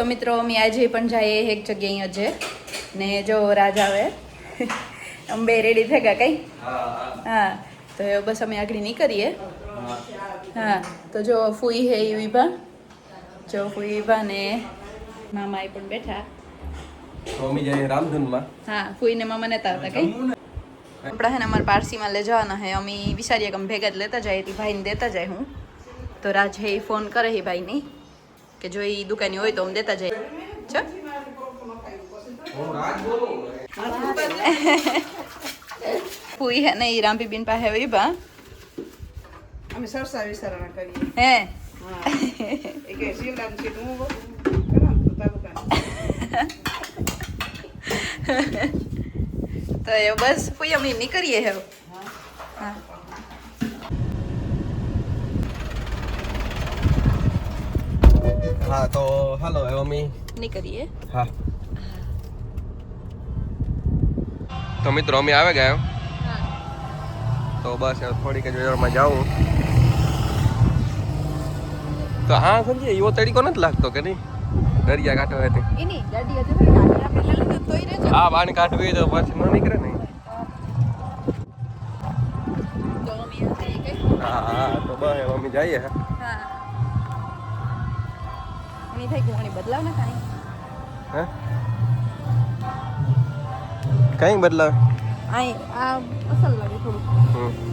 તો મિત્રો અમે આજે પણ જઈએ એક જગ્યાએ આજે ને જો રાજ આવે અમે બે રેડી થઈ ગયા કઈ હા તો બસ અમે આગળ નીકળીએ હા તો જો ફૂઈ હે વિભા જો ફૂઈ વિભા ને મામા એ પણ બેઠા તો અમે જઈએ રામધૂનમાં હા ફૂઈ ને મામા નતા આવતા કઈ આપણા હે ને અમારા પારસીમાં લઈ જવાના હે અમે વિચારીએ કે અમે ભેગા જ લેતા જાય ભાઈને દેતા જાય હું તો રાજ હે ફોન કરે હે ભાઈની કે જો એ દુકાની હોય તો અમે દેતા જઈએ છો ફૂઈ હે ને એ રામપીબીન પાસે વિભા અમે સરસા વિચારણા કરીએ હે એ કે શિવરામ છે હું કરામ તો તાલુકા તો એ બસ ફૂઈ અમે નીકળીએ હવે હા હા તો હાલો હવે અમે નીકળીએ હા તો મિત્રો અમે આવે ગયા તો બસ થોડીક જ વેળામાં જાઉં તો હા સમજીએ એવો તરીકો નથી લાગતો કે નહીં દરિયા કાંઠો હતી એની ગાડી હજુ ગાડી આપણે લઈ લે તોય રહેજો હા બાણ કાઢવી તો પછી ન નીકળે ને તો અમે જઈએ કે હા હા તો બસ અમે જઈએ હા એની થઈ ગયું એની બદલાવ ને કાંઈ હે કઈ બદલાવ આ અસલ લાગે થોડું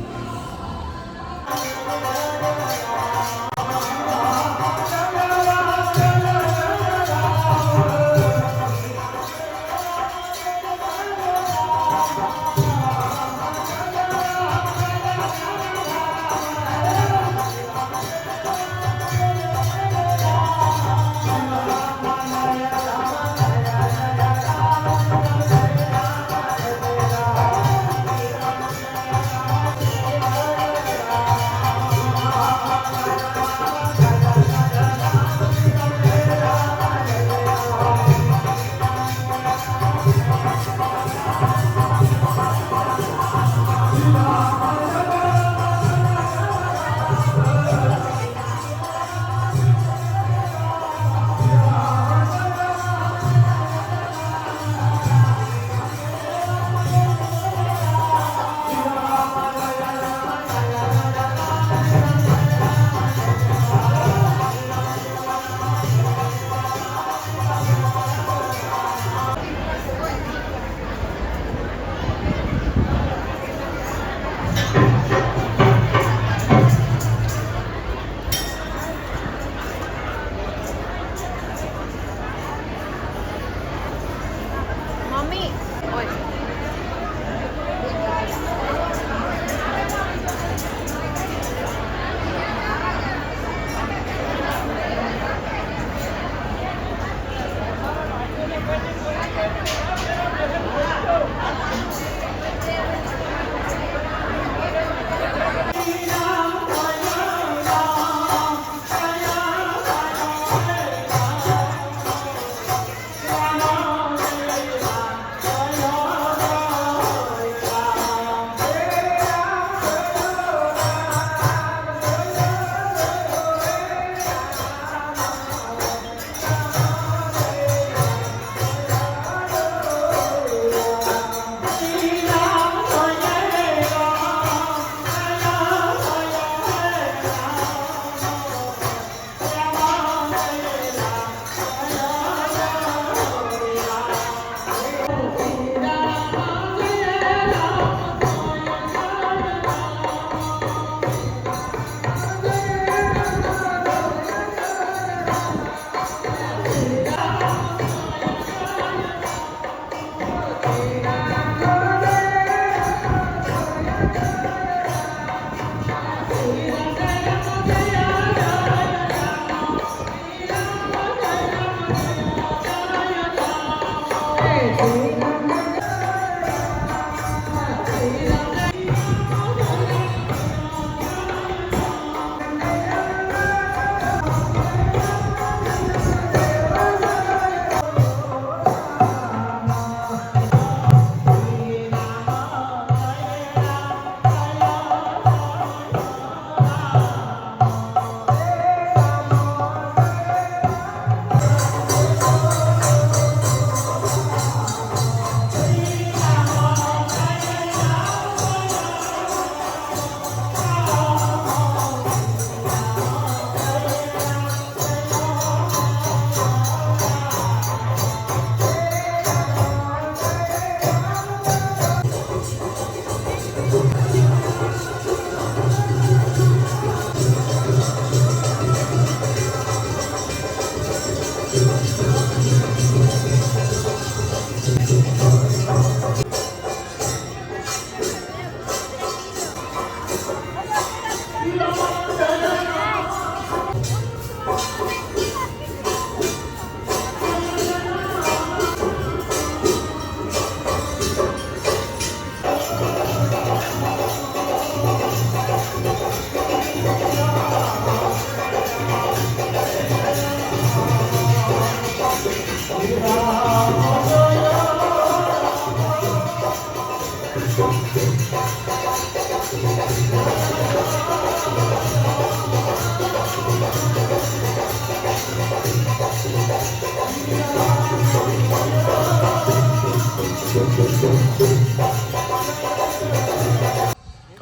મમ્મી ઓય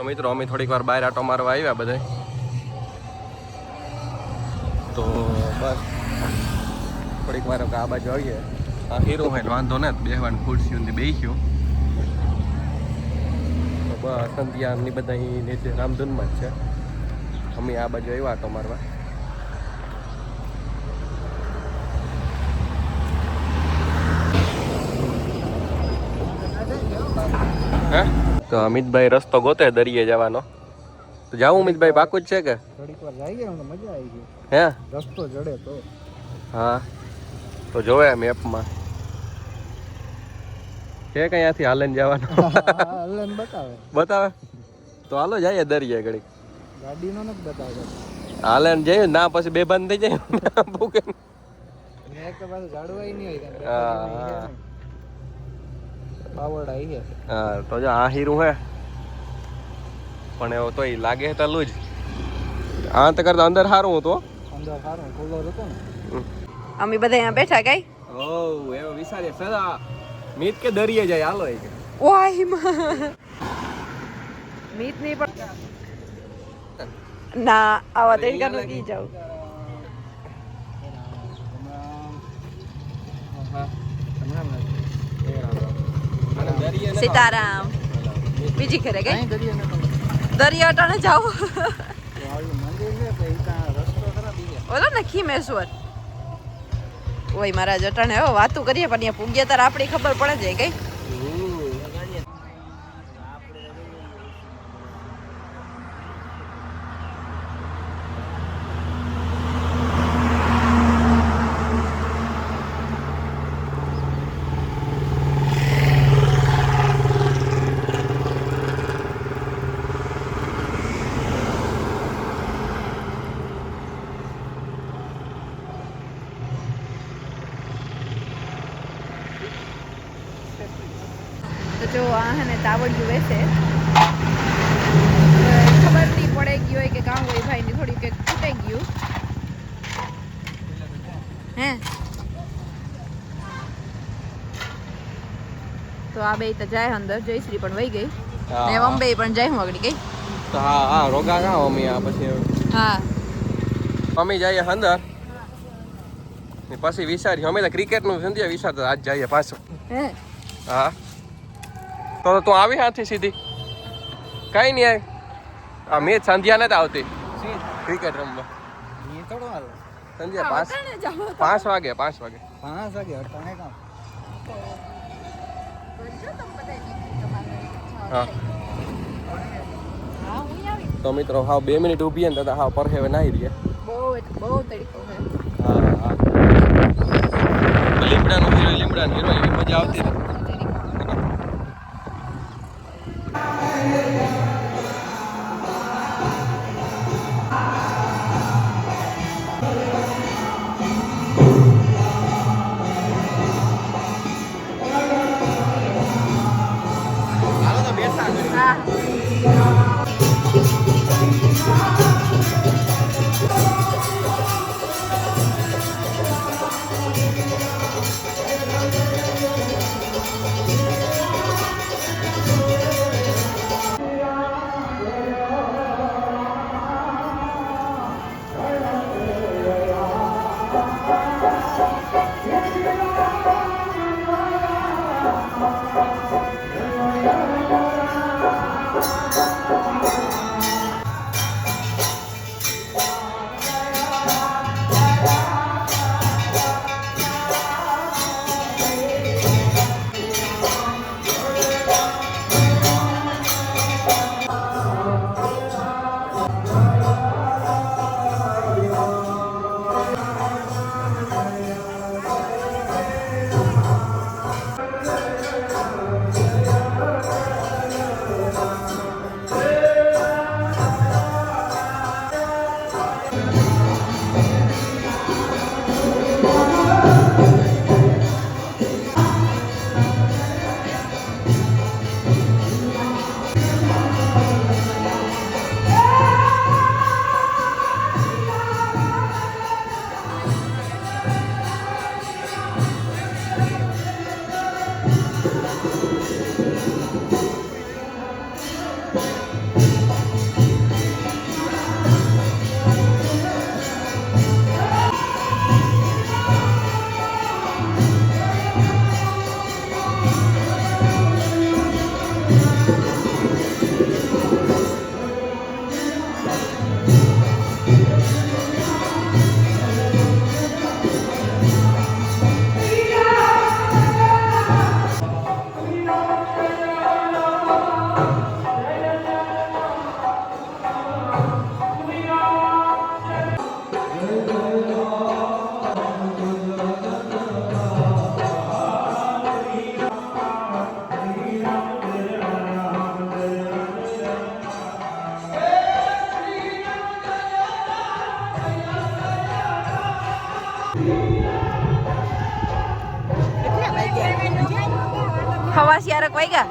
મિત્રો અમે થોડીક વાર બહાર આટો મારવા આવ્યા બધા, તો બસ થોડીક વાર આ બાજુ આવીએ. આ હીરો હોય વાંધો ને બેહવાની ખુરશી ઊંધી બેસ્યું. તો બસ સંધ્યાની બધા નીચે રામધૂનમાં જ છે. અમે આ બાજુ આવ્યા આટો મારવા. હે તો અમિતભાઈ રસ્તો ગોતે દરિયે જવાનો. તો જાવું અમિતભાઈ પાકું જ છે કે થોડીક વાર જઈએ ને મજા આવી ગઈ. હે રસ્તો જડે તો હા તો જોવે મેપમાં છે કઈ ત્યાંથી હાલે જવાનું. હલન બતાવે બતાવે તો હાલો જઈએ દરિયે ઘડીક. ગાડીનો નથી બતાવે. હાલે જઈએ ના પછી બેભાન થઈ જાય. ભૂકે એક તો પાછું ઝાડવાય નહીં હોય. હા બાવળ આવી છે. હા તો જો આ હીરું હે પણ એવો તોય લાગે તલું જ. આ તો કરતા અંદર સારું હતું. અંદર સારું કુલર હતો ને. અમે બધા અહીંયા બેઠા કઈ ઓ એવો વિચારે સદા મીત કે દરિયે જાય હાલો એ કે ઓય મીત નહીં પણ ના આવા તડકા નથી જાવ. સીતારામ બીજી ખેરે ગઈ દરિયા અટાણે જાવ. ઓલો ને ખીમેશ્વર ઓય મારા જટાણે હો વાતું કરીએ પણ અહીંયા પૂગ્યા તાર આપણી ખબર પડે જાય કઈ. તો જો આ હે ને તાવડિયું વેચે ખબર નહીં પડે ગયું હોય કે કાં હોય ભાઈ ને થોડી કે ખૂટાઈ ગયું હે. તો આ બે તો જાય અંદર જયશ્રી પણ વહી ગઈ ને અંબે પણ જાય હું આગળ ગઈ. તો હા હા રોગા કા અમે આ પછી હા અમે જઈએ અંદર ને પછી વિચાર્યું અમે તો ક્રિકેટનું સંધ્યા વિચારતા આજ જઈએ પાછું. હે હા તો તું આવી હાથી સીધી કઈ નહીં આવી આ મેચ સંધ્યા નથી આવતી ક્રિકેટ રમવા. થોડો હાલ સંધ્યા 5 વાગે 5 વાગે 5 વાગે અટાણે કામ. હા તો મિત્રો હાવ 2 મિનિટ ઊભી ને તો હાવ પરહેવે નાહી રહીએ. બહુ તડકો છે. હા હા લીમડાનો હીરો એવી મજા આવતી હતી. હવા શિયારક વાગ્યા.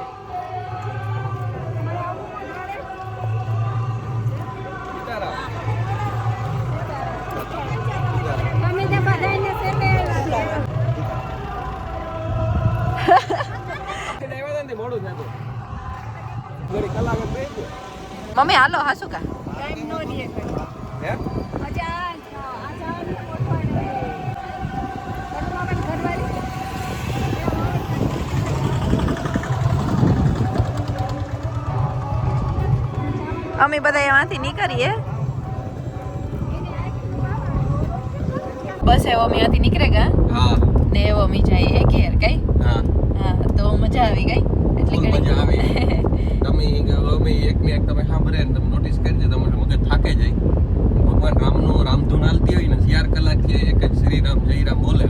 મમ્મી હાલો હાસુ કા અમે બધા એમાંથી નીકળીએ. બસ એવો અમે અહીંયાથી નીકળે ગયા ને એવો અમે જઈએ ઘેર કઈ. હા તો મજા આવી ગઈ. એટલી મજા આવી. તમે એક ને એક તમે સાંભળે ને તમે નોટિસ કરજો તમારે મગજ થાકે જાય. ભગવાન રામનું રામધૂન હાલતી હોય ને 4 કલાક કે એક જ શ્રી રામ જય રામ બોલે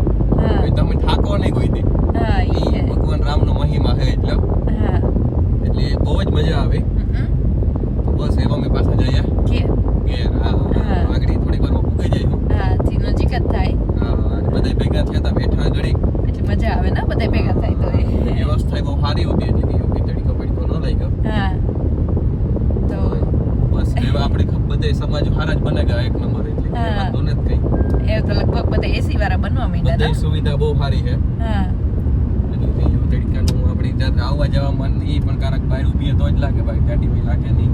તમે થાકો નહીં કોઈ દી. ભગવાન રામનો મહિમા છે એટલે બહુ જ મજા આવે. બસ એવા અમે પાછા જઈએ ઘેર. આગળ થોડીક વારમાં પૂગી જાય. થી નજીક જ થાય. બધા ભેગા થયા હતા બેઠા ઘડી એટલે મજા આવે ને બધા ભેગા થાય તો. વ્યવસ્થા બહુ સારી હતી એટલે કે યોગી તડીકો પડીકો ન લઈ ગયો. તો બસ એવા આપણે બધે સમાજ સારા જ બને ગયા એક નંબર. એટલે વાંધો નથી કઈ. એ તો લગભગ બધા એસી વાળા બનવા માંડ્યા. બધી સુવિધા બહુ સારી છે. એટલે તડકાનું આપણે જ્યારે આવવા જવામાં એ પણ કારક બહાર ઊભી તો જ લાગે ભાઈ ગાડી ભાઈ લાગે નહીં.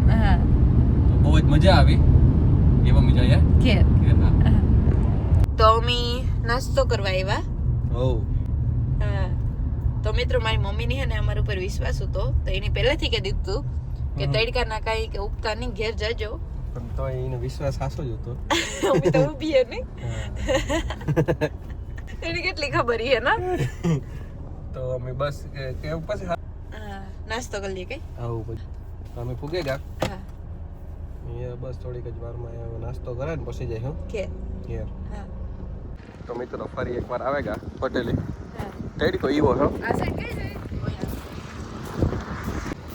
તો બહુ જ મજા આવી. એવા મજા આવ્યા ઘેર. તો અમે નાસ્તો કરવા આવ્યા. તો મિત્રો મારી મમ્મીની હે ને અમારા ઉપર વિશ્વાસ હતો તો એની પહેલેથી કહી દીધું કે તડકાના કાંઈ કે ઉગતા નહીં ઘેર જજો. પણ તો એનો વિશ્વાસ સાચો જ હતો. અમે તો ઊભી હે ને એને કેટલી ખબર હે ને. તો અમે બસ કે પછી નાસ્તો કરી લઈએ કઈ. આવું પછી અમે પૂગે ગયા. હા બસ થોડીક જ વારમાં નાસ્તો કરે ને પછી જાય હું ઘેર. તો મિત્રો ફરી એકવાર આવે ગયા હોટેલે. તડકો ઈવો છો. આ સાઈડ કઈ જાય?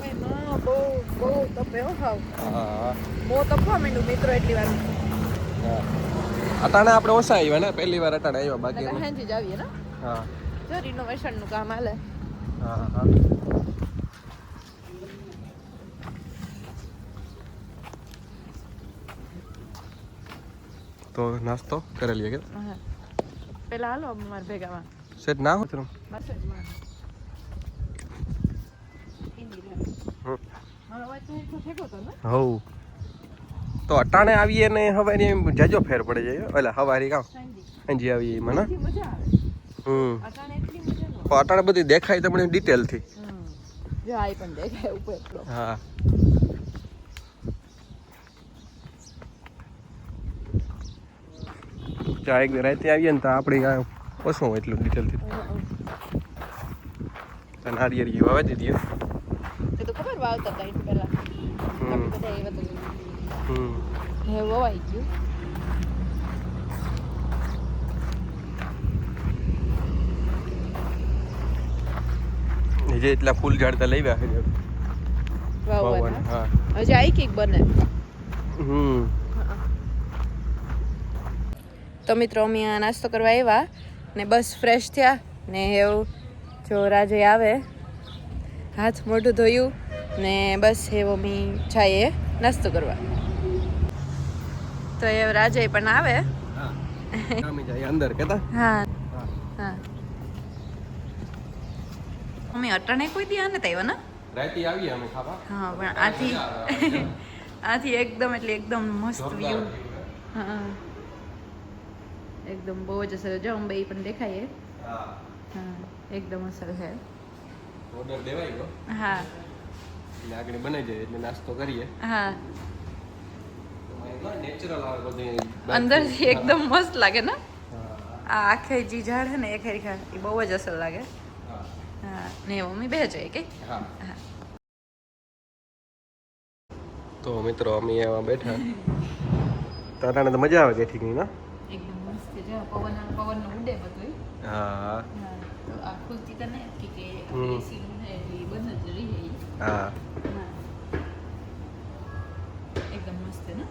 ઓય માં બહુ તપે હો હાવ. બહુ તપવા માંડ્યું મિત્રો એટલી વાર. અટાણે આપણે ઓછા આવ્યા ને પહેલી વાર અટાણે આવ્યા બાકી અમે હેંજી જ આવીએ ને. જો રિનોવેશન નું કામ હાલે. તો નાસ્તો કરી લઈએ કે પેલા હાલો અમાર ભેગામાં સેટ ના હોત બસ જ માં હવ તો અટાણે આવીએ ને હવે જાજો ફેર પડે જાય. એટલે હવારી કામ હાંજી આવીએ મને. અટાણે બધી દેખાય તમને ડિટેલથી. પણ દેખાય ઉપર. હા ચા એક રાતે આવીએ ને તો આપણે ઓછું એટલું ડિટેલથી. નારિયેળ વાવે દીધી એ તો ખબર વાવતા હતા એની પહેલા આપણે બધા એવા તો હે વવાઈ ગયું. જે એટલા ફૂલ ઝાડતા લઈ ગયા છે વાવવાના. હજી આઈ કેક બને. તો મિત્રો અમે આ નાસ્તો કરવા આવ્યા ને બસ ફ્રેશ થયા ને એવું જો રાજે આવે હાથ મોઢું ધોયું ને બસ એવો અમે જઈએ નાસ્તો કરવા. તો એ રાજે પણ આવે. અંદર કેતા હા અમે અટાણે કોઈ દી આને આવ્યા ને રાતે આવીએ અમે ખાવા. હા પણ આથી એકદમ એટલે એકદમ મસ્ત વ્યૂ. હા એકદમ બહુ જ અસર. જો અંબે પણ દેખાય. હા એકદમ અસર છે. ઓર્ડર દેવાય ગયો. હા એટલે આગળ બનાવી જાય એટલે નાસ્તો કરીએ. હા નેચરલ આવે બધું અંદરથી એકદમ મસ્ત લાગે ને. આ આખે જે ઝાડ છે ને એ ખરેખર એ બહુ જ અસર લાગે. હા ને મમ્મી બે જોઈએ કે. હા તો મિત્રો અમે એવા બેઠા તારાને તો મજા આવે કે ઠીક નહીં ના. એકદમ મસ્ત છે. પવન ઉડે બધું. હા તો આ ખુલતી તો નહીં કે એસી નું છે એટલે બંધ જ રહી જાય. હા એકદમ મસ્ત ને.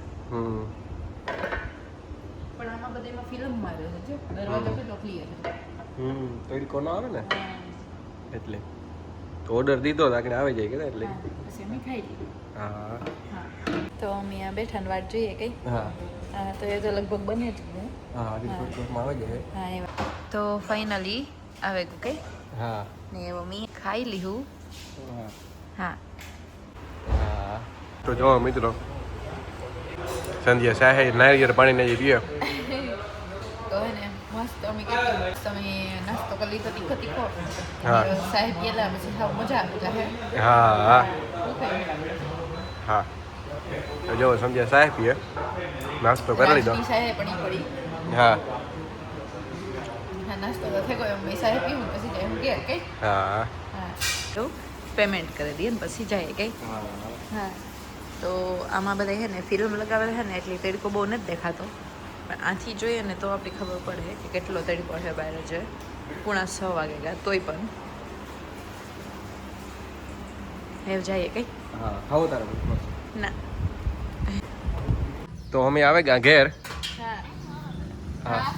પણ આમાં બધામાં ફિલ્મ માર્યો છે જો દરવાજો કેટલો ક્લિયર છે. તડકો ના આવે ને એટલે તો ઓર્ડર દીધો તો આગળ આવી જાય કે એટલે હા, પછી અમે ખાઈ લીધું. હા હા તો અમે આ બેઠાને વાટ જોઈએ કઈ હા હા તો એ તો લગભગ બને જ ગયું. હા રિપોર્ટમાં આવી જાય હા એવા તો ફાઇનલી આવે ગયું કઈ હા ને મમ્મી ખાઈ લીધું. હા હા હા તો જો મિત્રો સંધ્યા સાહે નારિયેળ પાણીને જે પીએ તો હે ને મસ્ત અમે કેટલી મસ્ત અમે નાસ્તો કરી લીધો તીખો તીખો. હા. સાહેબ ગયેલા પછી હાવ મજા આવી જાય. હા હા શું કહ્યું? હા તો જો સંધ્યા સાહે પીએ નાસ્તો કરી લીધો રાજની સાહેબ પણ ઈ પડી. હા હા નાસ્તો તો થઈ ગયો મેં સાહેબ પીવું પછી જાય હું ઘેર કઈ હા હા તો પેમેન્ટ કરી દઈએ ને પછી જાય કઈ હા તો આમાં બધા છે ને ફિલ્મ લગાવેલા છે ને એટલે તડકો બહુ નથી દેખાતો પણ આથી જોઈએ ને તો આપણી ખબર પડે કે કેટલો તડકો છે બહાર છે 6:30 વાગે ગયા તોય પણ હવે જઈએ કઈ હા ખાવો તારે ના તો અમે આવે ગયા ઘેર હા હા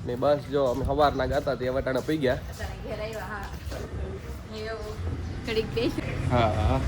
ને બસ જો અમે સવારના ગાતા તે વટાણા પી ગયા અત્યારે ઘેર આવ્યા હા એવું ઘડીક બે હા હા